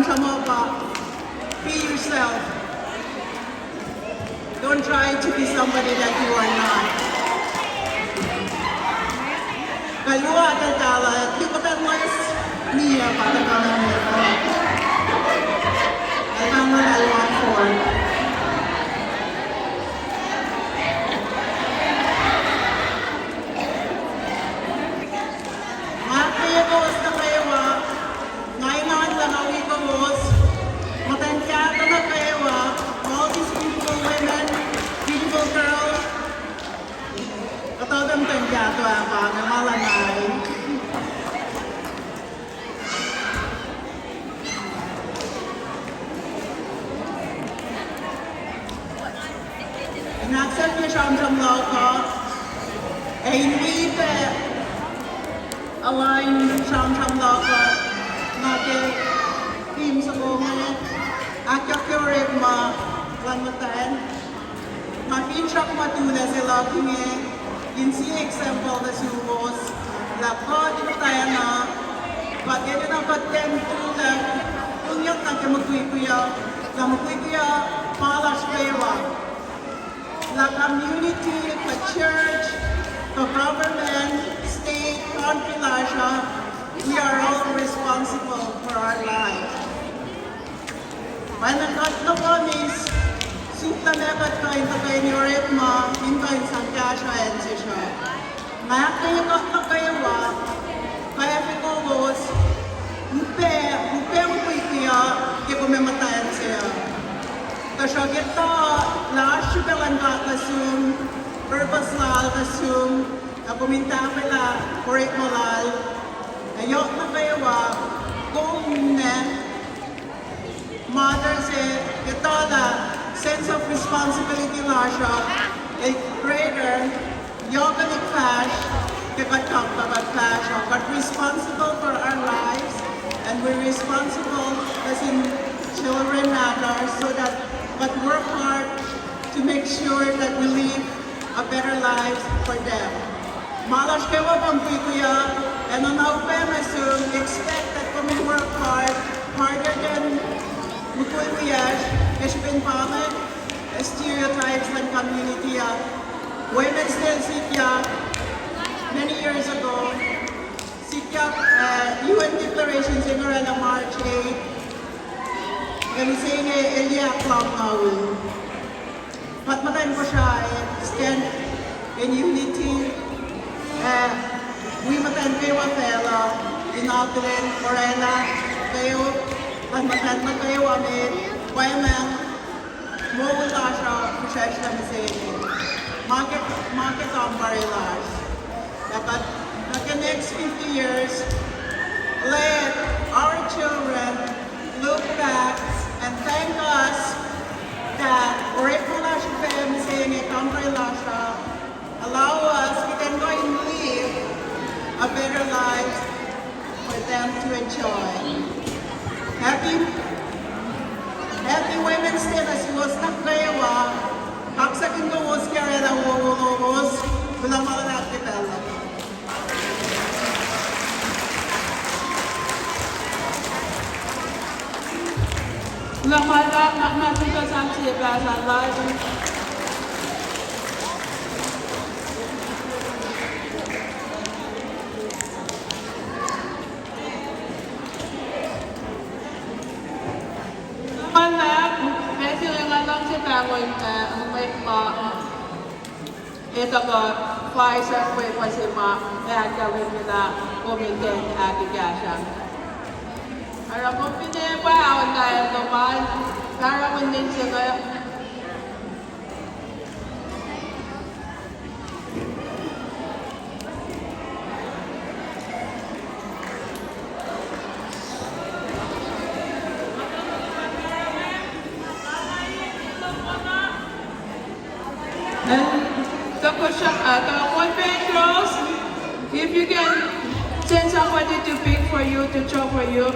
ba. Be yourself. Don't try to be somebody that you are not. Kalua tatala, tikutan mas niya para kami nito. Alangan alwan for. Mataya ko sa kayawa, ngayon lang awi ko was, matangkata na kayawa, all these beautiful women, beautiful girls, katodang tangkata ako, namalanay. Inaccept niya siyang loko, ay hindi align siyang loko, natin team sa bunga, akyakurit ma lanmatan, makinsiyak matuna sila kungi, yun siya example na subos, lakot ito tayo na, pag ito na patem tulad, kungyat na na magkuikuya, palas kayawa. The community, the church, the government, state, country, Lasha, we are all responsible for our life. When the Katlaponis, Supla Nebat kain to kain your ritma, into in Sankasha and Sisha. Mayak kayo kayo kaya pikulos, upe mo kuikuya, kaya kumematayan siya. Kasya kita, lahat siya pelangat na sum, purpose lal na sum, na puminta pala, correct mo lal, ayok na kayo kung mother say, ito na, sense of responsibility na siya, a greater, yok na cash, kikatok na cash, but responsible for our lives, and we're responsible as in children matter, so that but work hard to make sure that we live a better life for them. Malas kayo bang kuya, and on our parents expect that we work hard, harder than mukuyas, kasi pinpaman, stereotypes ng community. Women still sitya, many years ago, sitya, UN Declaration siguro na March 8, kami sa inyo, Eliak lang Maui. Patmatan ko siya, stand in unity. We matan kayo ang pela, inaugurin, Morena, kayo, patmatan na kayo amin, kaya man, mawala siya, prosesh na sa inyo. Market ang barilas. Dapat, the next 50 years, let our children look back and thank us that Orikula Shipem saying a country lasha allow us we can go and live a better life for them to enjoy. Happy Women's Day na si was nagkayawa kaksakin ko was kaya na was wala mga nakitala. Lamala natin ka sa siya sa lahat. Kasi yung alam siya tangoy ang may ito ko, Pfizer ko yung masima, kaya gawin nila kumitin at igasya. Para kung pinayapahawan tayo naman, karawin din siya And the one-band girls, if you can send somebody to pick for you, to chop for you.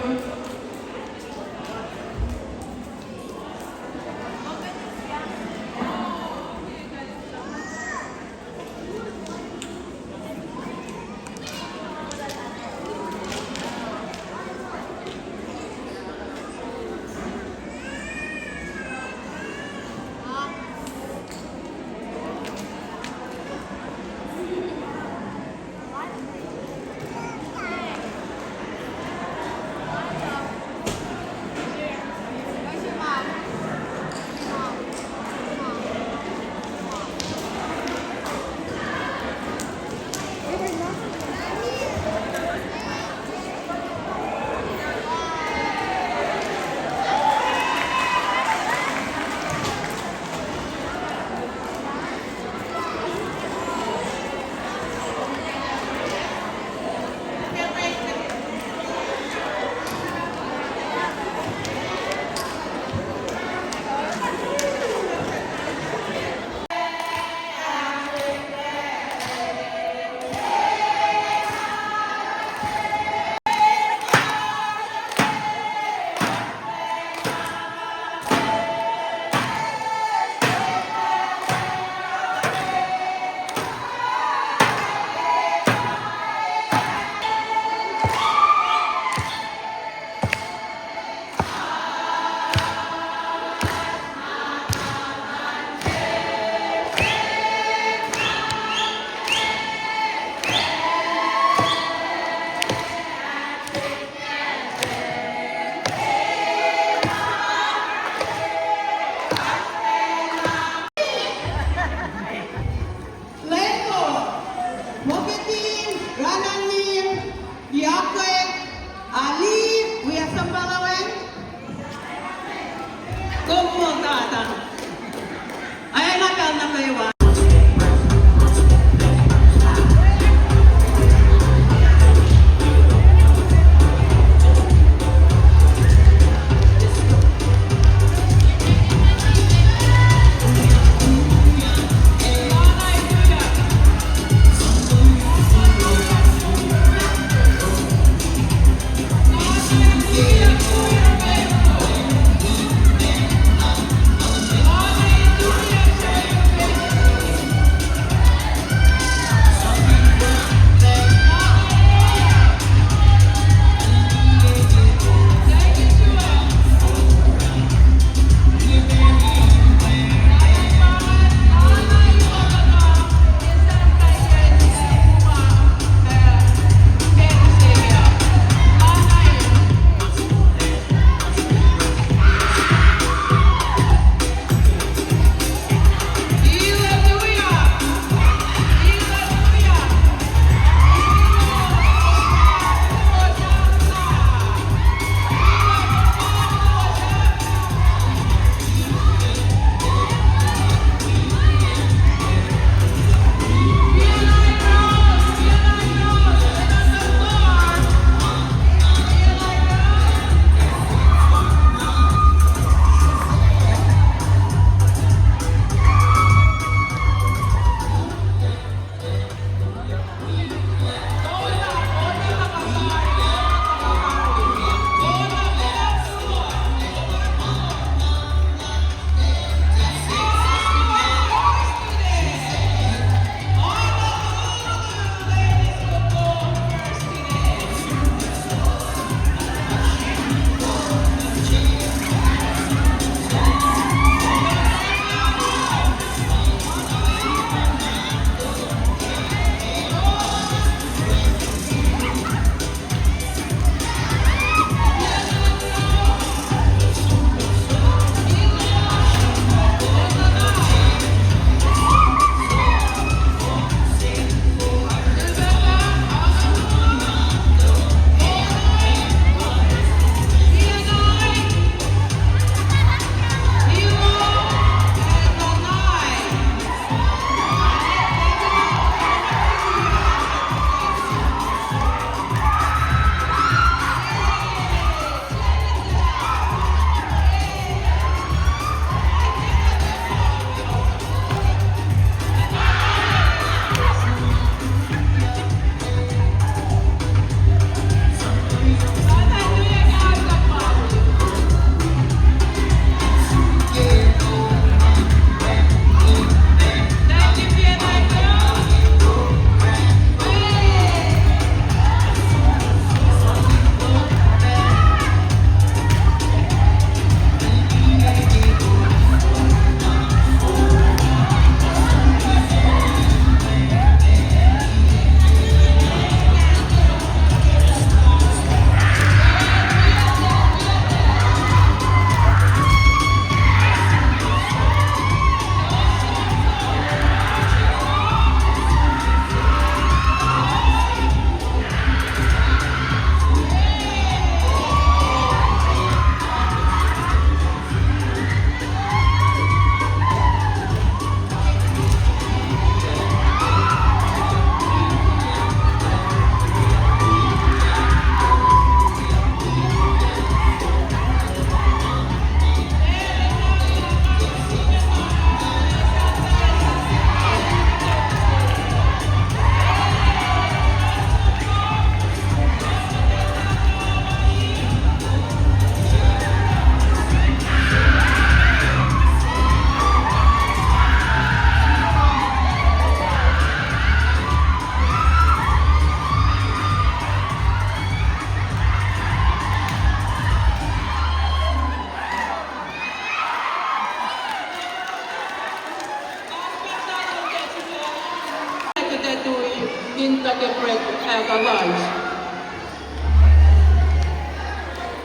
inte bread äta lunch.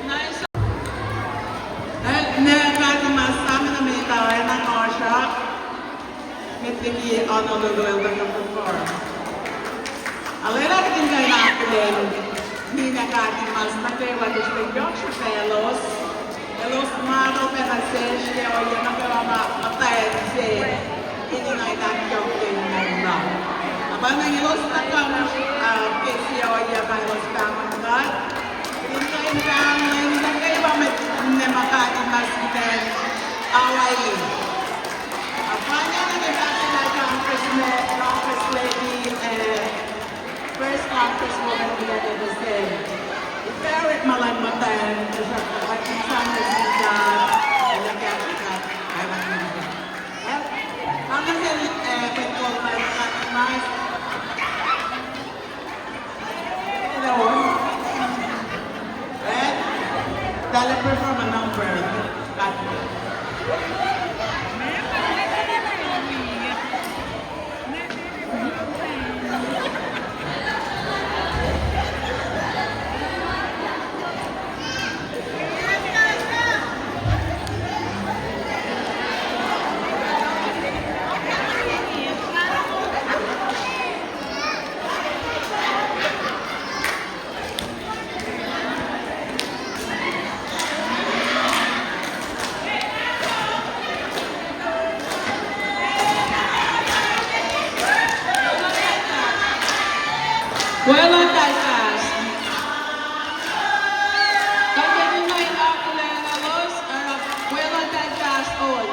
Nice. Masama na military ng Osha, mitigi Honolulu ng perform. Alera din kayo natin, hindi nakatimas na kayo wadis ng Fellows, los model penases que hoy en día matay hindi na itakyaw din ng lang. Abang nang ilos na kami kasi hoy en los kamangat, hindi kayo ba may makatimas din away. Abang niya nagkakasila Congress Lady First Congresswoman together the same. Very malamatan at isang nagsigat ay nagkakakat ay magiging. Ang kasi petrol na mas hello. Red, deliver from a number. Well, on that fast. Kaya din na inakulang alos, well on that fast on.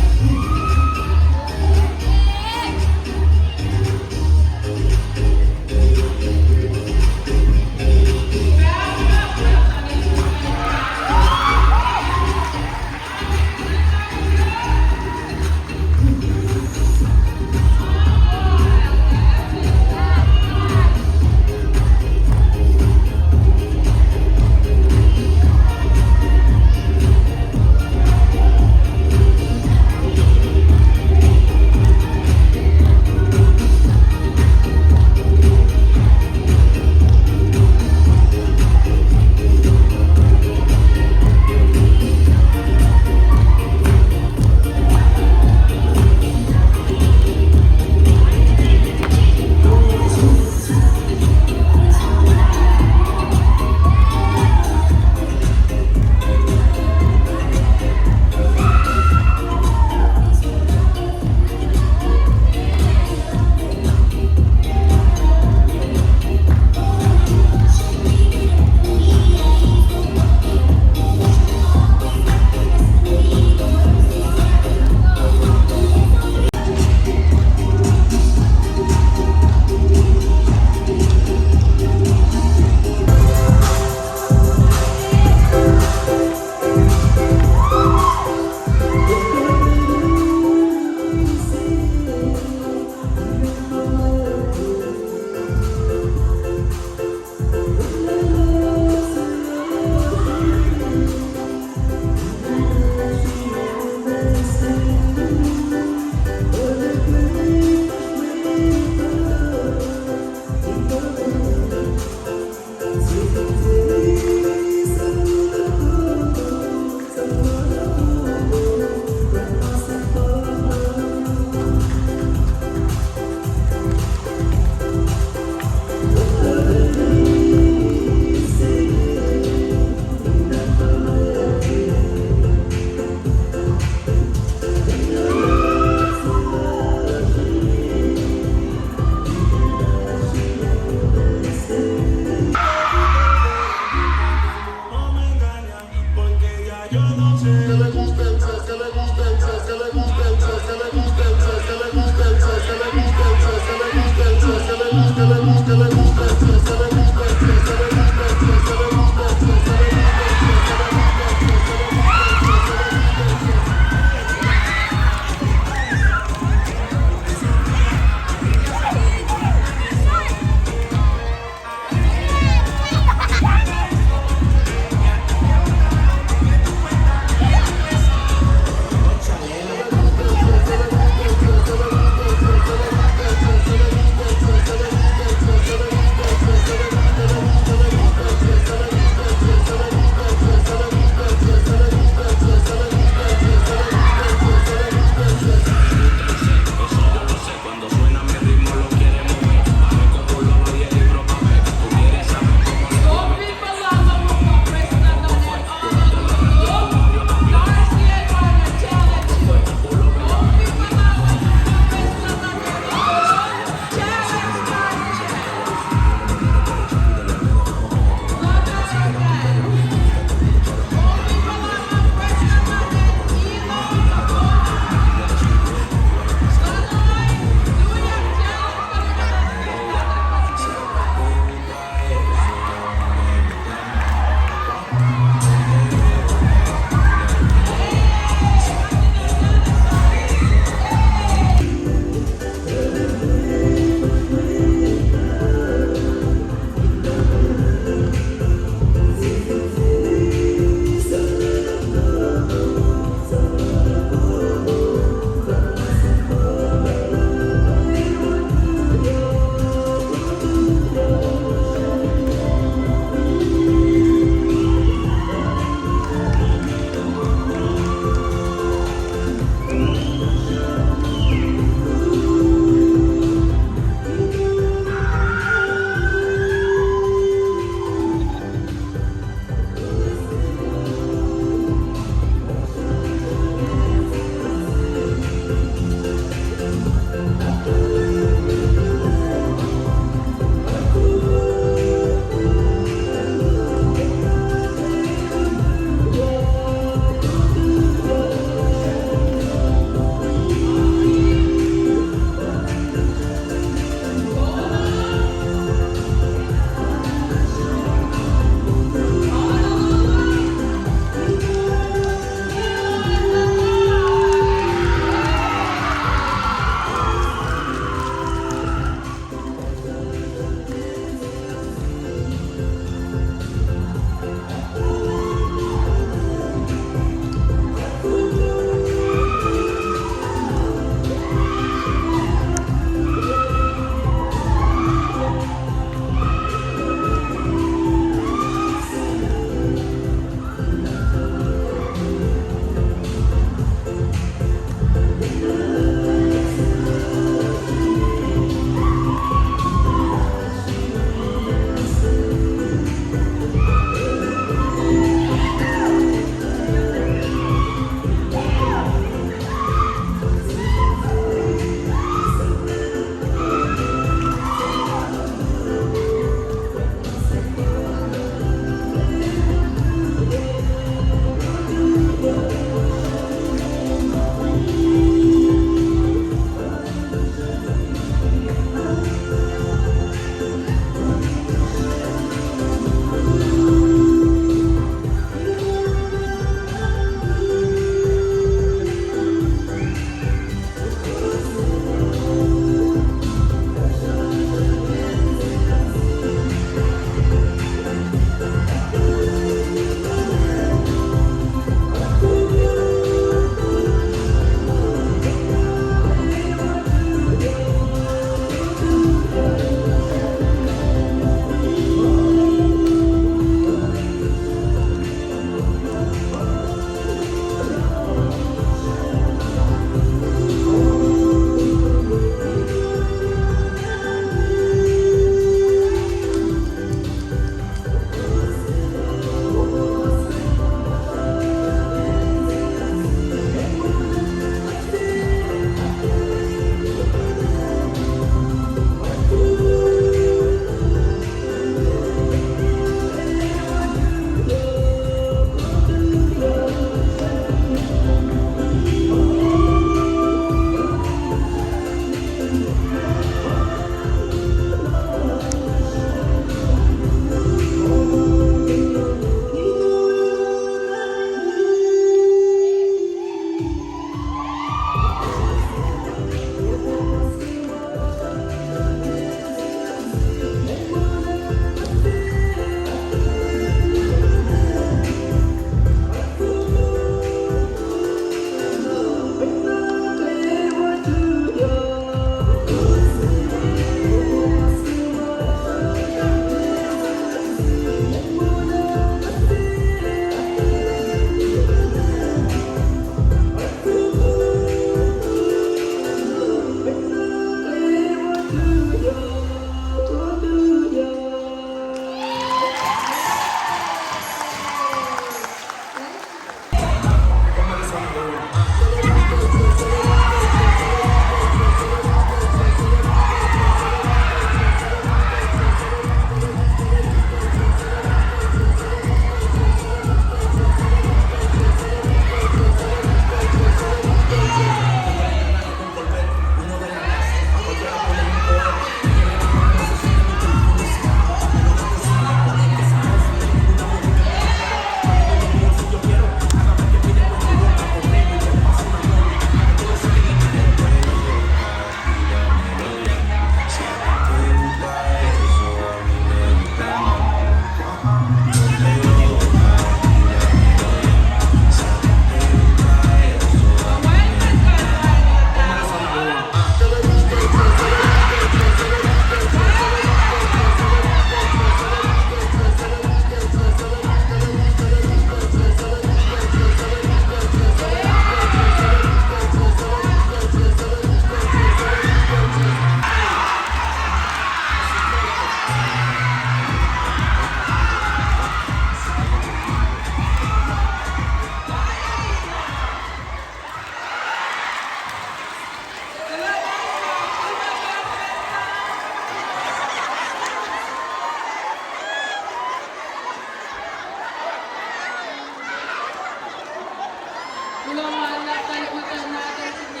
Sulamalak kalimatan natin si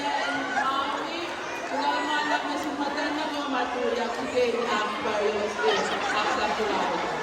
Maui. Sulamalak na sumatan na ko matuyak sige ang bayos sa tulay.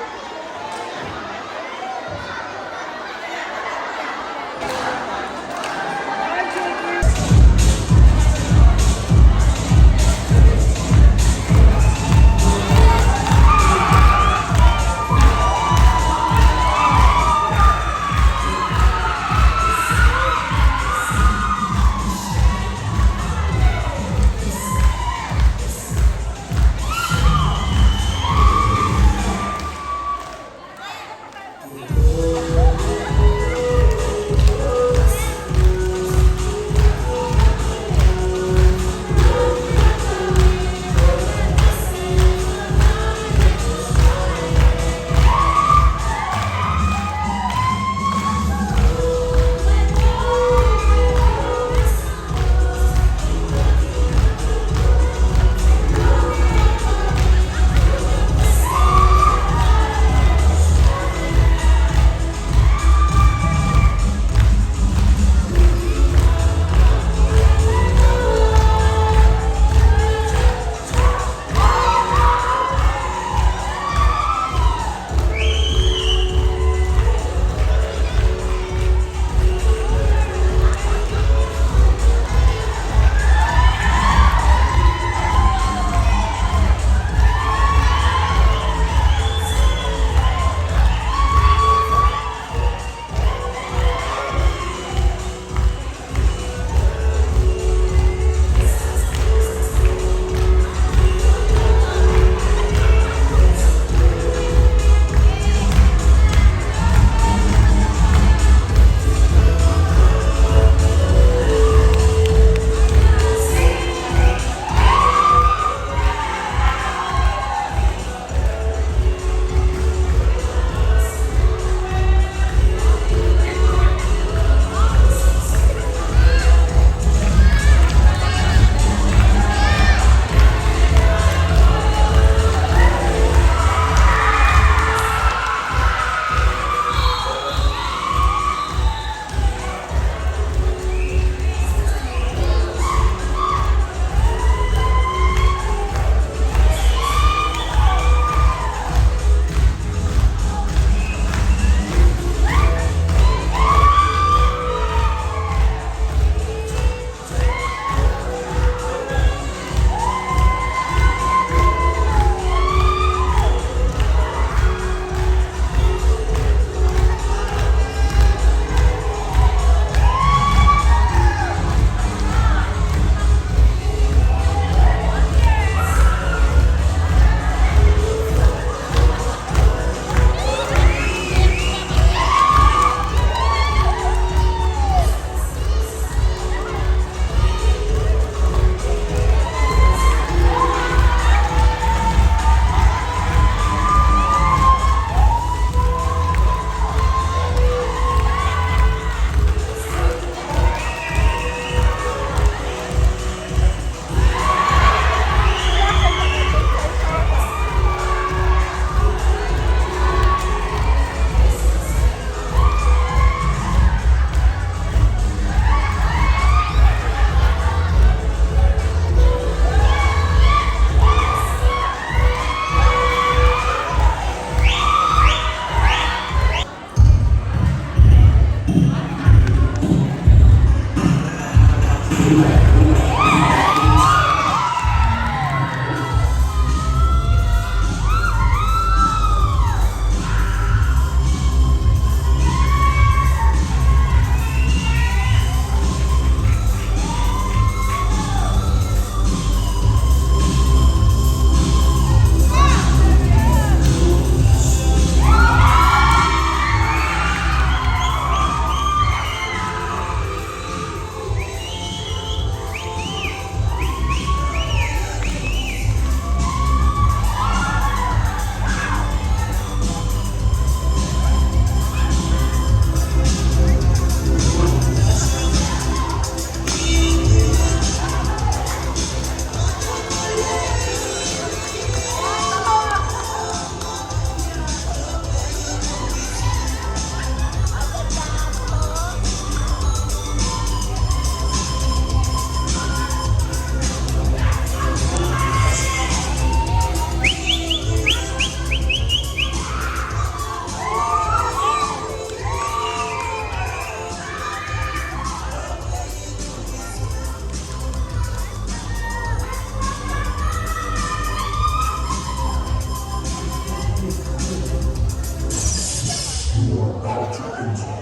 about to enter.